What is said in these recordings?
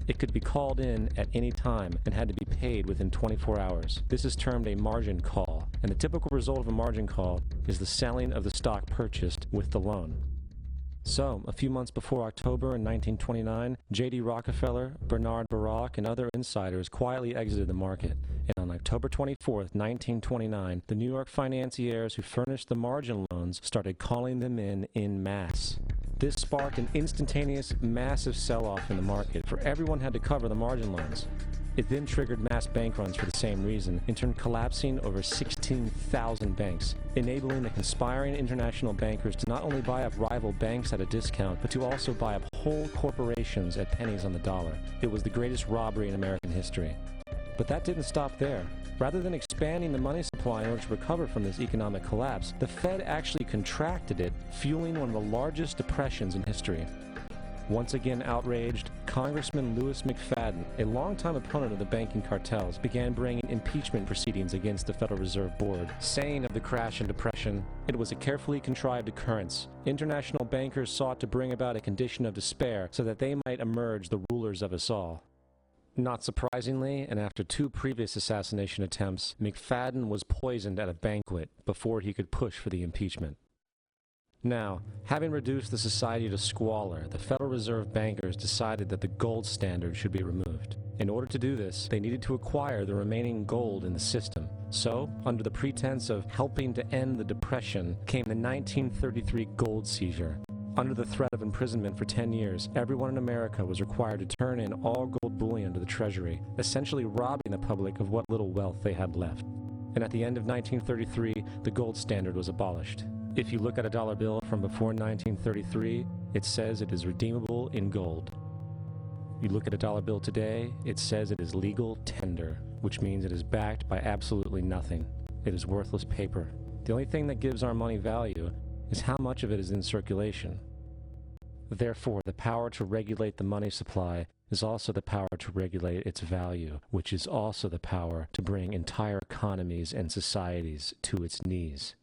It could be called in at any time and had to be paid within 24 hours. This is termed a margin call, and the typical result of a margin call is the selling of the stock purchased with the loan. So, a few months before October in 1929, J.D. Rockefeller, Bernard Baruch, and other insiders quietly exited the market. And on October 24, 1929, the New York financiers who furnished the margin loans started calling them in masse. This sparked an instantaneous, massive sell-off in the market, for everyone had to cover the margin loans. It then triggered mass bank runs for the same reason, in turn collapsing over 16,000 banks, enabling the conspiring international bankers to not only buy up rival banks at a discount, but to also buy up whole corporations at pennies on the dollar. It was the greatest robbery in American history. But that didn't stop there. Rather than expanding the money supply in order to recover from this economic collapse, the Fed actually contracted it, fueling one of the largest depressions in history. Once again outraged, Congressman Louis McFadden, a longtime opponent of the banking cartels, began bringing impeachment proceedings against the Federal Reserve Board, saying of the crash and depression, it was a carefully contrived occurrence. International bankers sought to bring about a condition of despair so that they might emerge the rulers of us all. Not surprisingly, and after 2 previous assassination attempts, McFadden was poisoned at a banquet before he could push for the impeachment. Now, having reduced the society to squalor, the Federal Reserve bankers decided that the gold standard should be removed. In order to do this, they needed to acquire the remaining gold in the system. So, under the pretense of helping to end the Depression, came the 1933 gold seizure. Under the threat of imprisonment for 10 years, everyone in America was required to turn in all gold bullion to the Treasury, essentially robbing the public of what little wealth they had left. And at the end of 1933, the gold standard was abolished. If you look at a dollar bill from before 1933, it says it is redeemable in gold. You look at a dollar bill today, it says it is legal tender, which means it is backed by absolutely nothing. It is worthless paper. The only thing that gives our money value is how much of it is in circulation. Therefore, the power to regulate the money supply is also the power to regulate its value, which is also the power to bring entire economies and societies to its knees.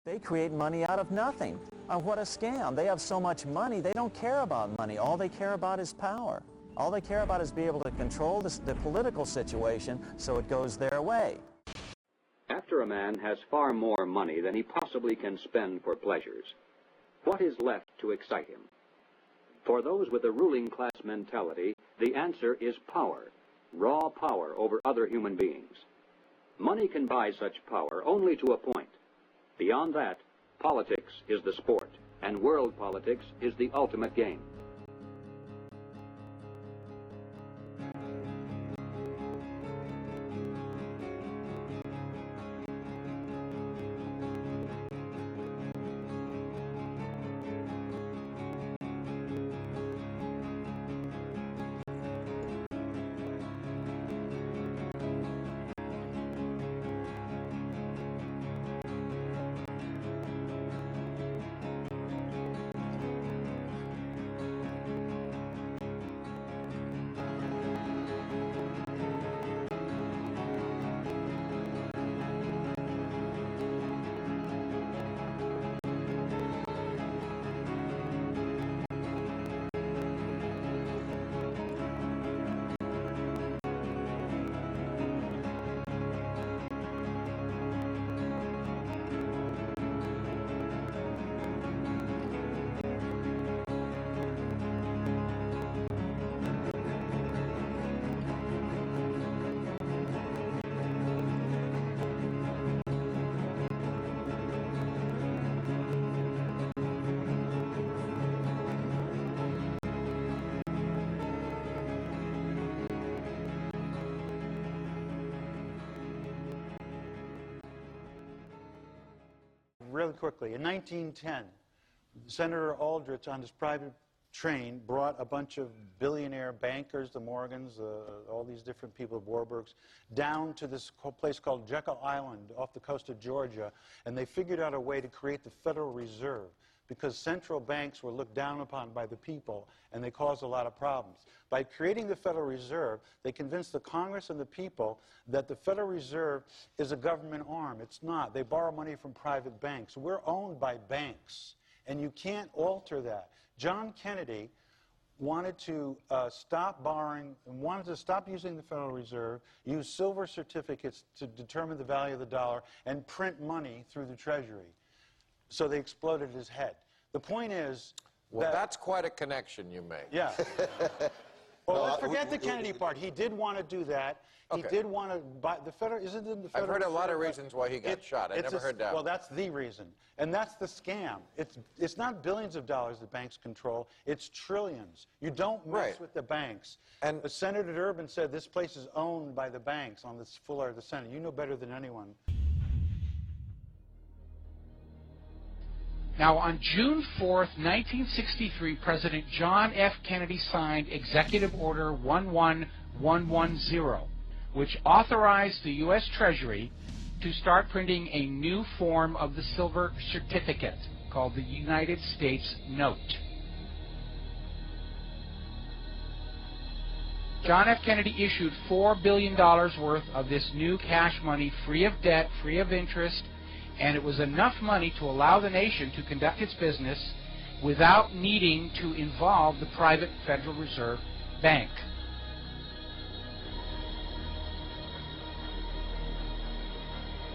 They create money out of nothing. What a scam. They have so much money, they don't care about money. All they care about is power. All they care about is being able to control the political situation so it goes their way. After a man has far more money than he possibly can spend for pleasures, what is left to excite him? For those with a ruling class mentality, the answer is power, raw power over other human beings. Money can buy such power only to a point. Beyond that, politics is the sport, and world politics is the ultimate game. Really quickly, in 1910, Senator Aldrich, on his private train brought a bunch of billionaire bankers, the Morgans, all these different people, Warburgs, down to this place called Jekyll Island off the coast of Georgia, and they figured out a way to create the Federal Reserve, because central banks were looked down upon by the people, and they caused a lot of problems. By creating the Federal Reserve, they convinced the Congress and the people that the Federal Reserve is a government arm. It's not. They borrow money from private banks. We're owned by banks, and you can't alter that. John Kennedy wanted to stop borrowing and wanted to stop using the Federal Reserve, use silver certificates to determine the value of the dollar, and print money through the Treasury. So they exploded his head. The point is... Well, that's quite a connection you made. Yeah. Well, let's forget the Kennedy part. He did want to do that. He did want to buy the Federal... Isn't it the Federal... I've heard a lot of reasons why he got shot. I never heard that. Well, that's the reason. And that's the scam. It's not billions of dollars that banks control. It's trillions. You don't mess with the banks. And Senator Durbin said this place is owned by the banks on this floor of the Senate. You know better than anyone. Now, on June 4th, 1963, President John F. Kennedy signed Executive Order 11110, which authorized the U.S. Treasury to start printing a new form of the silver certificate called the United States Note. John F. Kennedy issued $4 billion worth of this new cash money, free of debt, free of interest, and it was enough money to allow the nation to conduct its business without needing to involve the private Federal Reserve Bank.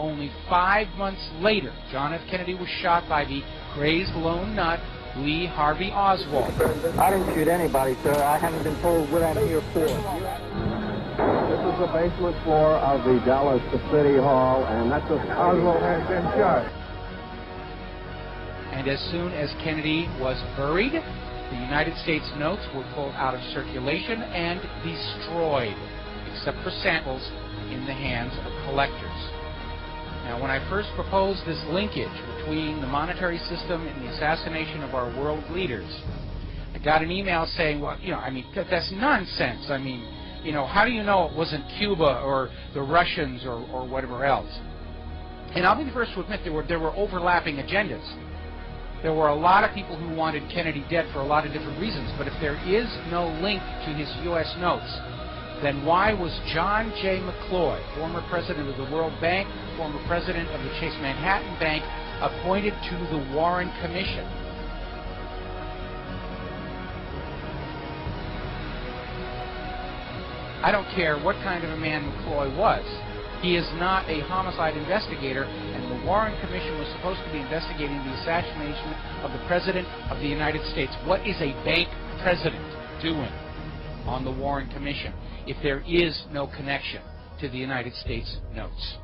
Only 5 months later, John F. Kennedy was shot by the crazed lone nut, Lee Harvey Oswald. I didn't shoot anybody, sir. I haven't been told what I'm here for. This is the basement floor of the Dallas City Hall, and that's where Oswald has been shot. And as soon as Kennedy was buried, the United States notes were pulled out of circulation and destroyed, except for samples in the hands of collectors. Now, when I first proposed this linkage between the monetary system and the assassination of our world leaders, I got an email saying, well, I mean, that's nonsense. I mean, how do you know it wasn't Cuba or the Russians or whatever else? And I'll be the first to admit there were overlapping agendas. There were a lot of people who wanted Kennedy dead for a lot of different reasons, but if there is no link to his U.S. notes, then why was John J. McCloy, former president of the World Bank, former president of the Chase Manhattan Bank, appointed to the Warren Commission? I don't care what kind of a man McCloy was. He is not a homicide investigator, and the Warren Commission was supposed to be investigating the assassination of the President of the United States. What is a bank president doing on the Warren Commission if there is no connection to the United States notes?